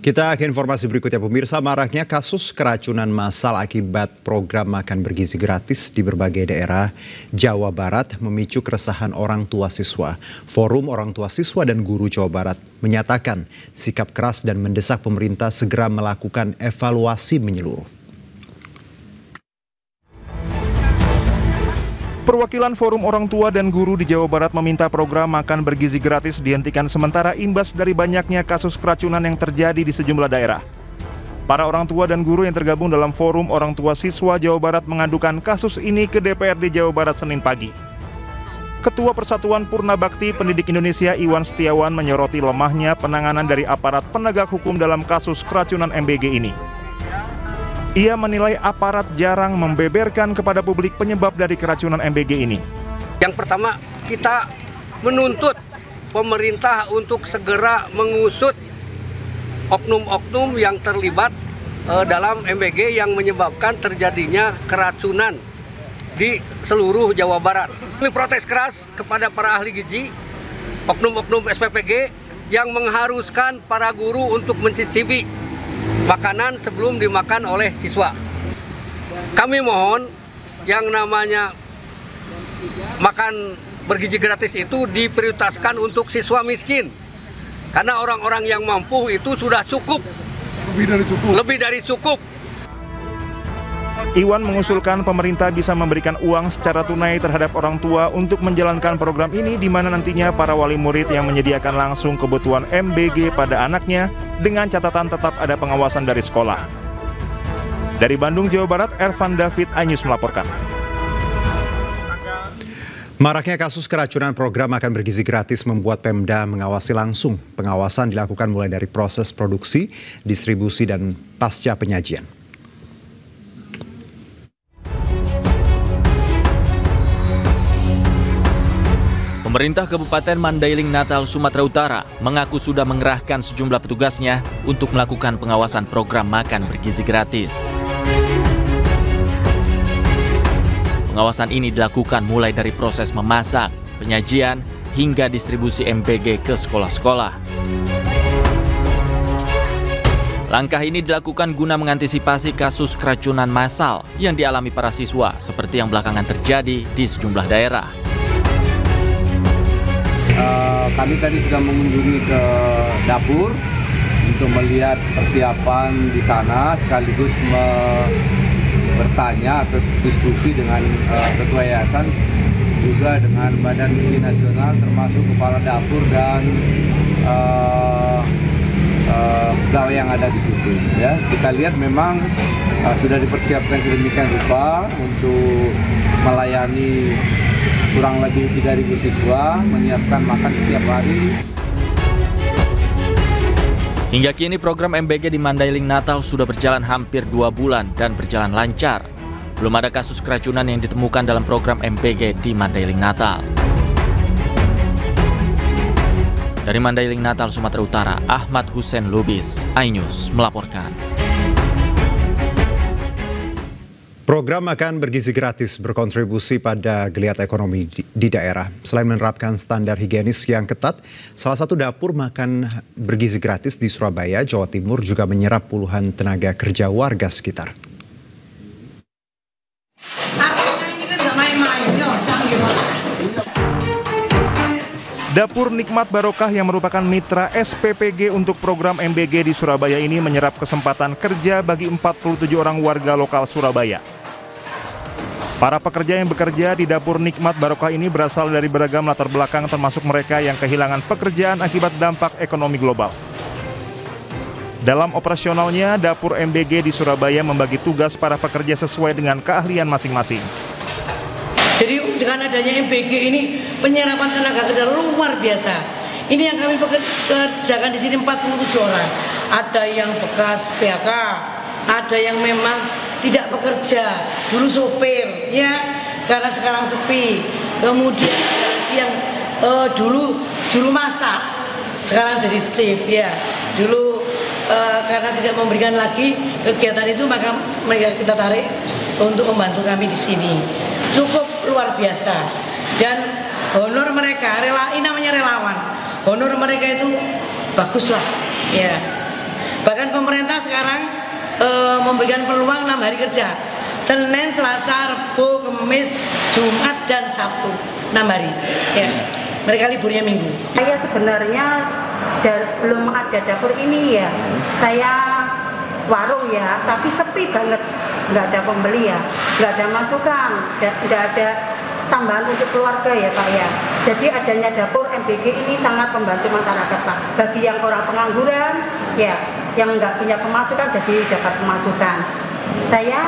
Kita ke informasi berikutnya, pemirsa. Maraknya kasus keracunan massal akibat program makan bergizi gratis di berbagai daerah Jawa Barat memicu keresahan orang tua siswa. Forum Orang Tua Siswa dan Guru Jawa Barat menyatakan sikap keras dan mendesak pemerintah segera melakukan evaluasi menyeluruh. Perwakilan Forum Orang Tua dan Guru di Jawa Barat meminta program makan bergizi gratis dihentikan sementara imbas dari banyaknya kasus keracunan yang terjadi di sejumlah daerah. Para orang tua dan guru yang tergabung dalam Forum Orang Tua Siswa Jawa Barat mengadukan kasus ini ke DPRD Jawa Barat Senin pagi. Ketua Persatuan Purna Bakti Pendidik Indonesia Iwan Setiawan menyoroti lemahnya penanganan dari aparat penegak hukum dalam kasus keracunan MBG ini. Ia menilai aparat jarang membeberkan kepada publik penyebab dari keracunan MBG ini. Yang pertama, kita menuntut pemerintah untuk segera mengusut oknum-oknum yang terlibat dalam MBG yang menyebabkan terjadinya keracunan di seluruh Jawa Barat. Kami protes keras kepada para ahli gizi, oknum-oknum SPPG yang mengharuskan para guru untuk mencicipi makanan sebelum dimakan oleh siswa. Kami mohon yang namanya makan bergizi gratis itu diprioritaskan untuk siswa miskin. Karena orang-orang yang mampu itu sudah cukup. Lebih dari cukup. Iwan mengusulkan pemerintah bisa memberikan uang secara tunai terhadap orang tua untuk menjalankan program ini, di mana nantinya para wali murid yang menyediakan langsung kebutuhan MBG pada anaknya dengan catatan tetap ada pengawasan dari sekolah. Dari Bandung, Jawa Barat, Ervan David, iNews melaporkan. Maraknya kasus keracunan program makan bergizi gratis membuat Pemda mengawasi langsung. Pengawasan dilakukan mulai dari proses produksi, distribusi, dan pasca penyajian. Pemerintah Kabupaten Mandailing Natal, Sumatera Utara mengaku sudah mengerahkan sejumlah petugasnya untuk melakukan pengawasan program makan bergizi gratis. Pengawasan ini dilakukan mulai dari proses memasak, penyajian, hingga distribusi MBG ke sekolah-sekolah. Langkah ini dilakukan guna mengantisipasi kasus keracunan massal yang dialami para siswa seperti yang belakangan terjadi di sejumlah daerah. Kami tadi sudah mengunjungi ke dapur untuk melihat persiapan di sana, sekaligus bertanya atau diskusi dengan ketua yayasan, juga dengan Badan Gizi Nasional, termasuk kepala dapur dan pegawai yang ada di situ. Ya, kita lihat memang sudah dipersiapkan sedemikian rupa untuk melayani kurang lebih 3.000 siswa, menyiapkan makan setiap hari. Hingga kini program MBG di Mandailing Natal sudah berjalan hampir 2 bulan dan berjalan lancar. Belum ada kasus keracunan yang ditemukan dalam program MBG di Mandailing Natal. Dari Mandailing Natal, Sumatera Utara, Ahmad Hussein Lubis, iNews melaporkan. Program makan bergizi gratis berkontribusi pada geliat ekonomi di daerah. Selain menerapkan standar higienis yang ketat, salah satu dapur makan bergizi gratis di Surabaya, Jawa Timur juga menyerap puluhan tenaga kerja warga sekitar. Dapur Nikmat Barokah yang merupakan mitra SPPG untuk program MBG di Surabaya ini menyerap kesempatan kerja bagi 47 orang warga lokal Surabaya. Para pekerja yang bekerja di Dapur Nikmat Barokah ini berasal dari beragam latar belakang, termasuk mereka yang kehilangan pekerjaan akibat dampak ekonomi global. Dalam operasionalnya, Dapur MBG di Surabaya membagi tugas para pekerja sesuai dengan keahlian masing-masing. Jadi dengan adanya MBG ini penyerapan tenaga kerja luar biasa. Ini yang kami kerjakan di sini 47 orang. Ada yang bekas PHK, ada yang memang tidak bekerja, dulu sopir, ya, karena sekarang sepi. Kemudian ada lagi yang dulu juru masak, sekarang jadi chef, ya. Dulu karena tidak memberikan lagi kegiatan itu, maka mereka kita tarik untuk membantu kami di sini. Cukup luar biasa. Dan honor mereka, ini namanya relawan. Honor mereka itu baguslah, ya. Bahkan pemerintah sekarang memberikan peluang 6 hari kerja, Senin, Selasa, Rabu, Kamis, Jumat, dan Sabtu, 6 hari. Ya, mereka liburnya Minggu. Saya sebenarnya belum ada dapur ini ya. Saya warung ya, tapi sepi banget, nggak ada pembeli ya, nggak ada masukan, nggak ada tambahan untuk keluarga ya Pak ya. Jadi adanya dapur MBG ini sangat membantu masyarakat Pak. Bagi yang orang pengangguran ya, yang nggak punya pemasukan jadi dapat pemasukan. Saya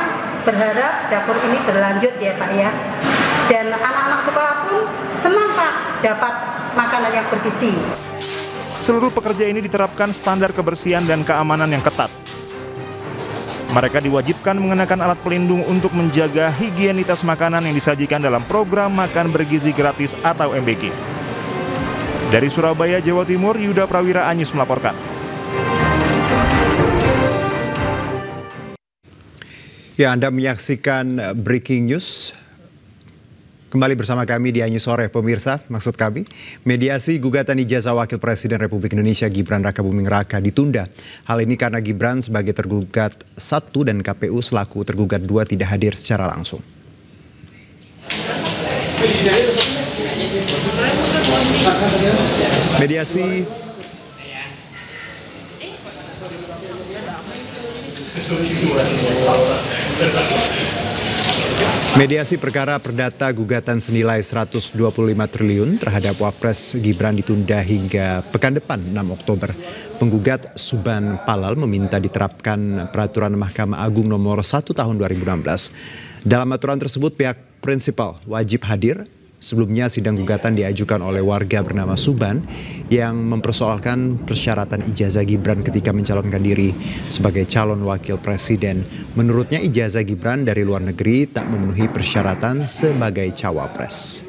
berharap dapur ini berlanjut ya Pak ya. Dan anak-anak sekolah pun senang Pak dapat makanan yang bergizi. Seluruh pekerja ini diterapkan standar kebersihan dan keamanan yang ketat. Mereka diwajibkan mengenakan alat pelindung untuk menjaga higienitas makanan yang disajikan dalam program Makan Bergizi Gratis atau MBG. Dari Surabaya, Jawa Timur, Yuda Prawira Anyus melaporkan. Ya, Anda menyaksikan Breaking News. Kembali bersama kami di Anyus Sore, pemirsa. Maksud kami, mediasi gugatan ijazah Wakil Presiden Republik Indonesia Gibran Rakabuming Raka ditunda. Hal ini karena Gibran sebagai tergugat 1 dan KPU selaku tergugat 2 tidak hadir secara langsung. Mediasi perkara perdata gugatan senilai 125 triliun terhadap Wapres Gibran ditunda hingga pekan depan 6 Oktober. Penggugat Suban Palal meminta diterapkan peraturan Mahkamah Agung nomor 1 tahun 2016. Dalam aturan tersebut pihak prinsipal wajib hadir. Sebelumnya sidang gugatan diajukan oleh warga bernama Suban yang mempersoalkan persyaratan ijazah Gibran ketika mencalonkan diri sebagai calon wakil presiden. Menurutnya ijazah Gibran dari luar negeri tak memenuhi persyaratan sebagai cawapres.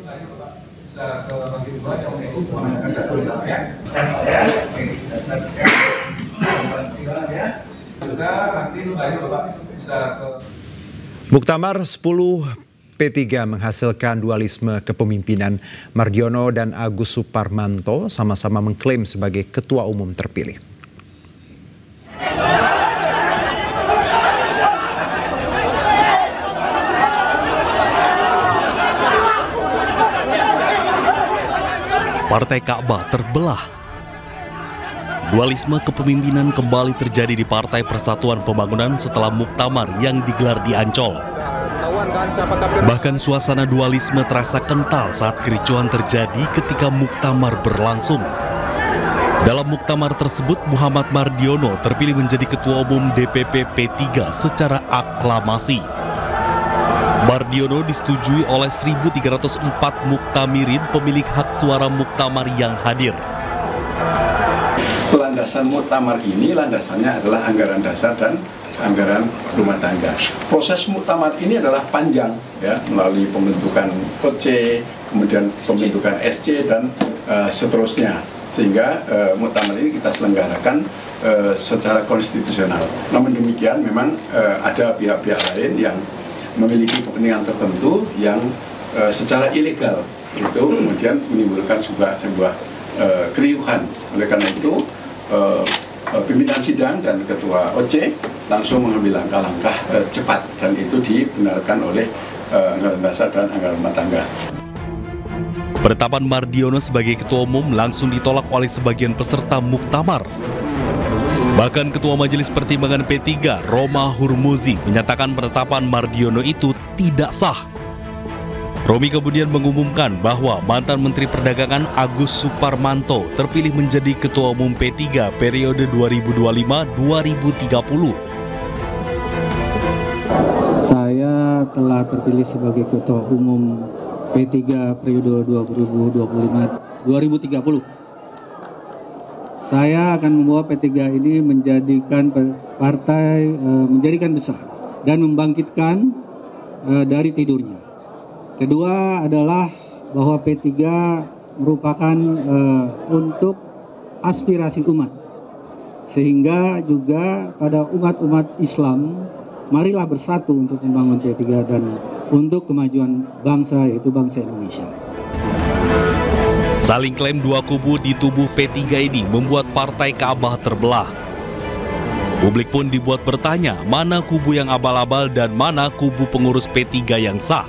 Muktamar 10 P3 menghasilkan dualisme kepemimpinan. Mardiono dan Agus Suparmanto sama-sama mengklaim sebagai ketua umum terpilih. Partai Ka'bah terbelah. Dualisme kepemimpinan kembali terjadi di Partai Persatuan Pembangunan setelah muktamar yang digelar di Ancol. Bahkan suasana dualisme terasa kental saat kericuhan terjadi ketika muktamar berlangsung. Dalam muktamar tersebut, Muhammad Mardiono terpilih menjadi Ketua Umum DPP P3 secara aklamasi. Mardiono disetujui oleh 1.304 muktamirin pemilik hak suara muktamar yang hadir. Landasan muktamar ini landasannya adalah anggaran dasar dan anggaran rumah tangga. Proses muktamar ini adalah panjang ya, melalui pembentukan OC, kemudian pembentukan SC dan seterusnya. Sehingga muktamar ini kita selenggarakan secara konstitusional. Namun demikian memang ada pihak-pihak lain yang memiliki kepentingan tertentu yang secara ilegal itu kemudian menimbulkan sebuah keriuhan. Oleh karena itu pimpinan sidang dan ketua OC langsung mengambil langkah-langkah cepat dan itu dibenarkan oleh anggaran dasar dan anggaran rumah tangga. Penetapan Mardiono sebagai ketua umum langsung ditolak oleh sebagian peserta muktamar. Bahkan Ketua Majelis Pertimbangan P3, Roma Hurmuzi, menyatakan penetapan Mardiono itu tidak sah. Romi kemudian mengumumkan bahwa mantan Menteri Perdagangan Agus Suparmanto terpilih menjadi Ketua Umum P3 periode 2025-2030. Saya telah terpilih sebagai Ketua Umum P3 periode 2025-2030. Saya akan membawa P3 ini menjadikan partai menjadikan besar dan membangkitkan dari tidurnya. Kedua adalah bahwa P3 merupakan untuk aspirasi umat. Sehingga juga pada umat-umat Islam, marilah bersatu untuk membangun P3 dan untuk kemajuan bangsa, yaitu bangsa Indonesia. Saling klaim dua kubu di tubuh P3 ini membuat Partai Ka'bah terbelah. Publik pun dibuat bertanya mana kubu yang abal-abal dan mana kubu pengurus P3 yang sah.